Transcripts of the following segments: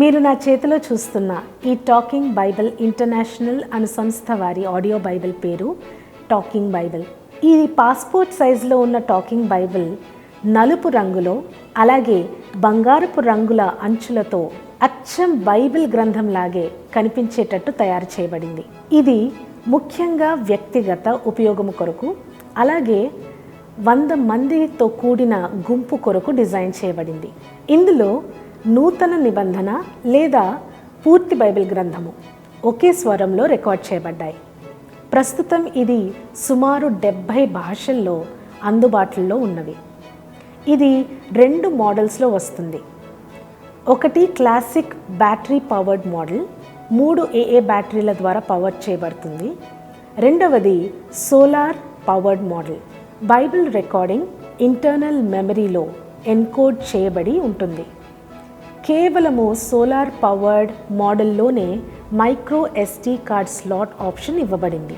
మీరు నా చేతిలో చూస్తున్న ఈ టాకింగ్ బైబిల్ ఇంటర్నేషనల్ అను సంస్థ వారి ఆడియో బైబిల్ పేరు టాకింగ్ బైబిల్. ఈ పాస్పోర్ట్ సైజులో ఉన్న టాకింగ్ బైబిల్ నలుపు రంగులో అలాగే బంగారపు రంగుల అంచులతో అచ్చం బైబిల్ గ్రంథంలాగే కనిపించేటట్టు తయారు చేయబడింది. ఇది ముఖ్యంగా వ్యక్తిగత ఉపయోగము కొరకు అలాగే 100 మందితో కూడిన గుంపు కొరకు డిజైన్ చేయబడింది. ఇందులో నూతన నిబంధన లేదా పూర్తి బైబిల్ గ్రంథము ఒకే స్వరంలో రికార్డ్ చేయబడ్డాయి. ప్రస్తుతం ఇది సుమారు 70 భాషల్లో అందుబాటులో ఉన్నవి. ఇది 2 మోడల్స్లో వస్తుంది. ఒకటి classic battery powered model, 3 AA బ్యాటరీల ద్వారా పవర్ చేయబడుతుంది. రెండవది solar powered model. Bible recording internal మెమరీలో ఎన్కోడ్ చేయబడి ఉంటుంది. కేవలము సోలార్ పవర్డ్ మోడల్లోనే micro SD card slot option ఇవ్వబడింది.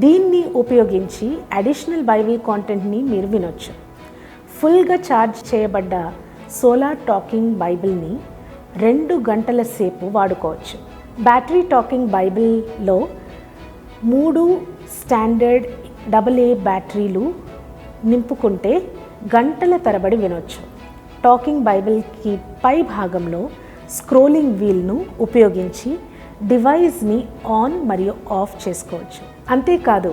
దీన్ని ఉపయోగించి అడిషనల్ బైబిల్ కాంటెంట్ని మీరు వినొచ్చు. ఫుల్గా ఛార్జ్ చేయబడ్డ సోలార్ టాకింగ్ బైబిల్ని 2 గంటల సేపు వాడుకోవచ్చు. బ్యాటరీ టాకింగ్ బైబిల్లో 3 స్టాండర్డ్ AA బ్యాటరీలు నింపుకుంటే గంటల తరబడి వినొచ్చు. టాకింగ్ బైబిల్కి పై భాగంలో స్క్రోలింగ్ వీల్ను ఉపయోగించి డివైస్ని ఆన్ మరియు ఆఫ్ చేసుకోవచ్చు. అంతేకాదు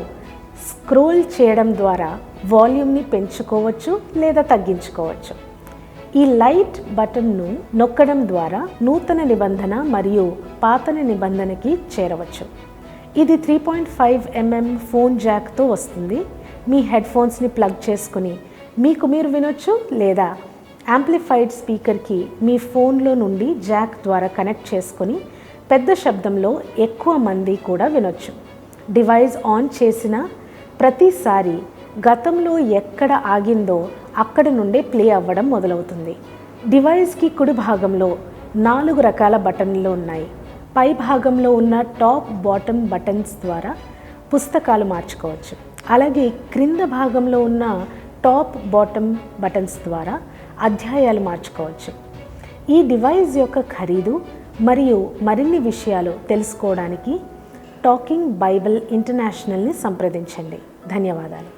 స్క్రోల్ చేయడం ద్వారా వాల్యూమ్ని పెంచుకోవచ్చు లేదా తగ్గించుకోవచ్చు. ఈ లైట్ బటన్ను నొక్కడం ద్వారా నూతన నిబంధన మరియు పాత నిబంధనకి చేరవచ్చు. ఇది 3.5mm ఫోన్ జాక్తో వస్తుంది. మీ హెడ్ ఫోన్స్ని ప్లగ్ చేసుకుని మీకు మీరు వినొచ్చు లేదా యాంప్లిఫైడ్ స్పీకర్కి మీ ఫోన్లో నుండి జాక్ ద్వారా కనెక్ట్ చేసుకొని పెద్ద శబ్దంలో ఎక్కువ మంది కూడా వినొచ్చు. డివైస్ ఆన్ చేసిన ప్రతిసారి గతంలో ఎక్కడ ఆగిందో అక్కడ నుండే ప్లే అవ్వడం మొదలవుతుంది. డివైస్కి కుడి భాగంలో 4 రకాల బటన్లు ఉన్నాయి. పై భాగంలో ఉన్న టాప్ బాటమ్ బటన్స్ ద్వారా పుస్తకాలు మార్చుకోవచ్చు. అలాగే క్రింద భాగంలో ఉన్న టాప్ బాటమ్ బటన్స్ ద్వారా అధ్యాయాలు మార్చుకోవచ్చు. ఈ డివైస్ యొక్క ఖరీదు మరియు మరిన్ని విషయాలు తెలుసుకోవడానికి టాకింగ్ బైబిల్ ఇంటర్నేషనల్ని సంప్రదించండి. ధన్యవాదాలు.